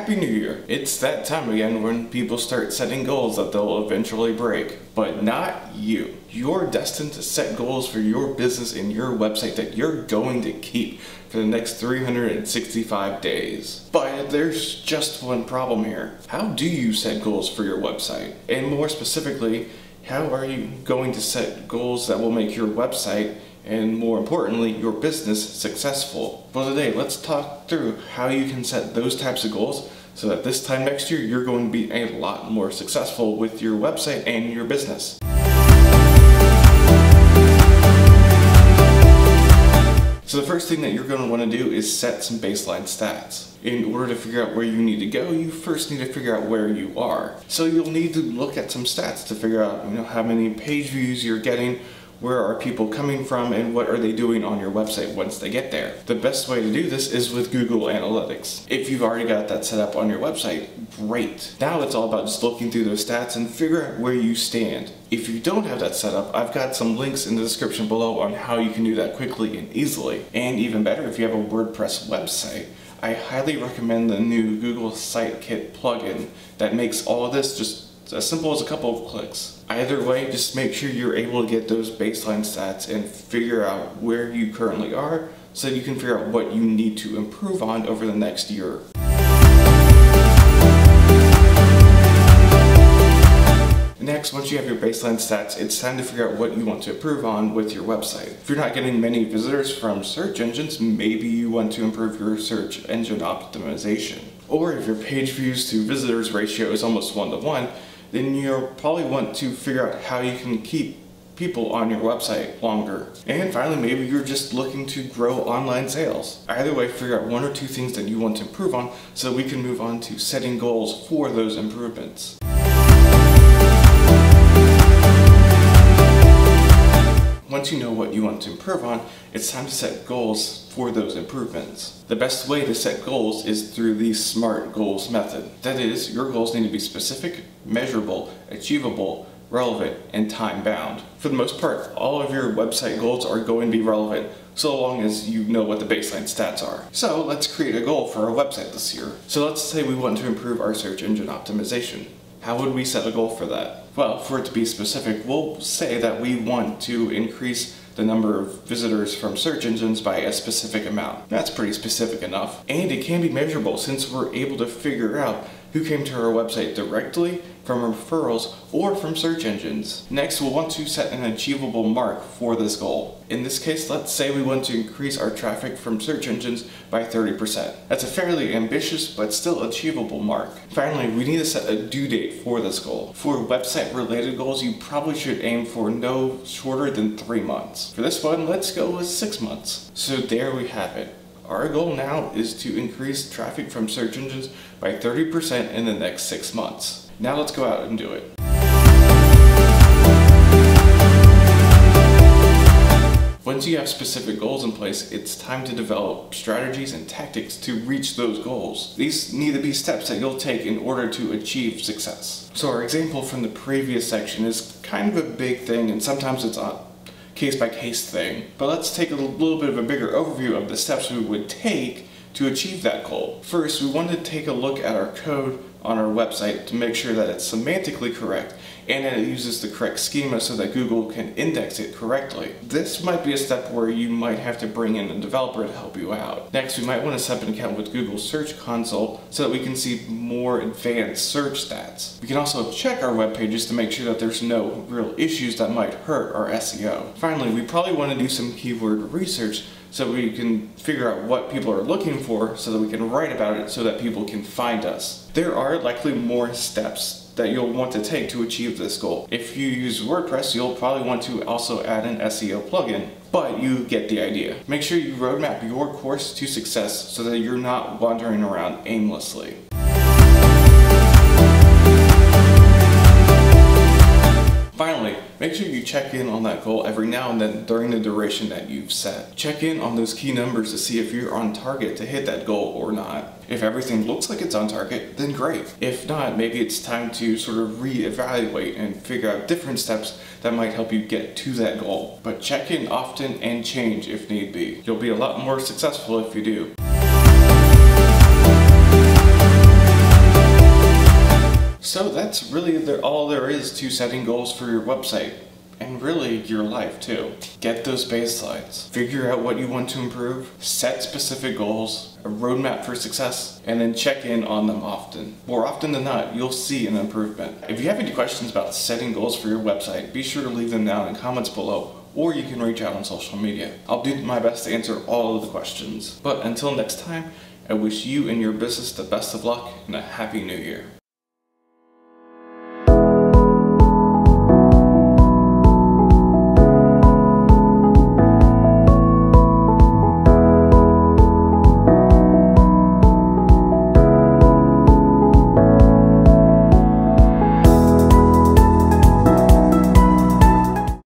Happy New Year! It's that time again when people start setting goals that they'll eventually break. But not you. You're destined to set goals for your business and your website that you're going to keep for the next 365 days. But there's just one problem here. How do you set goals for your website? And more specifically, how are you going to set goals that will make your website and more importantly, your business successful? Well, today let's talk through how you can set those types of goals so that this time next year you're going to be a lot more successful with your website and your business. So the first thing that you're going to want to do is set some baseline stats. In order to figure out where you need to go, you first need to figure out where you are. So you'll need to look at some stats to figure out, how many page views you're getting, where are people coming from, and what are they doing on your website once they get there. The best way to do this is with Google Analytics. If you've already got that set up on your website, great. Now it's all about just looking through those stats and figure out where you stand. If you don't have that set up, I've got some links in the description below on how you can do that quickly and easily. And even better, if you have a WordPress website, I highly recommend the new Google Sitekit plugin that makes all of this just as simple as a couple of clicks. Either way, just make sure you're able to get those baseline stats and figure out where you currently are so you can figure out what you need to improve on over the next year. Next, once you have your baseline stats, it's time to figure out what you want to improve on with your website. If you're not getting many visitors from search engines, maybe you want to improve your search engine optimization. Or if your page views to visitors ratio is almost 1-to-1, then you'll probably want to figure out how you can keep people on your website longer. And finally, maybe you're just looking to grow online sales. Either way, figure out one or two things that you want to improve on so we can move on to setting goals for those improvements. Once you know what you want to improve on, it's time to set goals for those improvements. The best way to set goals is through the SMART goals method. That is, your goals need to be specific, measurable, achievable, relevant, and time-bound. For the most part, all of your website goals are going to be relevant so long as you know what the baseline stats are. So let's create a goal for our website this year. So let's say we want to improve our search engine optimization. How would we set a goal for that? Well, for it to be specific, we'll say that we want to increase the number of visitors from search engines by a specific amount. That's pretty specific enough. And it can be measurable since we're able to figure out who came to our website directly, from referrals, or from search engines. Next, we'll want to set an achievable mark for this goal. In this case, let's say we want to increase our traffic from search engines by 30%. That's a fairly ambitious but still achievable mark. Finally, we need to set a due date for this goal. For website-related goals, you probably should aim for no shorter than 3 months. For this one, let's go with 6 months. So there we have it. Our goal now is to increase traffic from search engines by 30% in the next 6 months. Now let's go out and do it. Once you have specific goals in place, it's time to develop strategies and tactics to reach those goals. These need to be steps that you'll take in order to achieve success. So our example from the previous section is kind of a big thing, and sometimes it's a case-by-case thing. But let's take a little bit of a bigger overview of the steps we would take to achieve that goal. First, we want to take a look at our code on our website to make sure that it's semantically correct and that it uses the correct schema so that Google can index it correctly. This might be a step where you might have to bring in a developer to help you out. Next, we might want to set up an account with Google Search Console so that we can see more advanced search stats. We can also check our web pages to make sure that there's no real issues that might hurt our SEO. Finally, we probably want to do some keyword research so we can figure out what people are looking for so that we can write about it so that people can find us. There are likely more steps that you'll want to take to achieve this goal. If you use WordPress, you'll probably want to also add an SEO plugin, but you get the idea. Make sure you roadmap your course to success so that you're not wandering around aimlessly. Finally, make sure you check in on that goal every now and then during the duration that you've set. Check in on those key numbers to see if you're on target to hit that goal or not. If everything looks like it's on target, then great. If not, maybe it's time to sort of reevaluate and figure out different steps that might help you get to that goal. But check in often and change if need be. You'll be a lot more successful if you do. So that's really all there is to setting goals for your website. And really, your life too. Get those baselines. Figure out what you want to improve. Set specific goals, a roadmap for success, and then check in on them often. More often than not, you'll see an improvement. If you have any questions about setting goals for your website, be sure to leave them down in comments below, or you can reach out on social media. I'll do my best to answer all of the questions. But until next time, I wish you and your business the best of luck and a happy new year.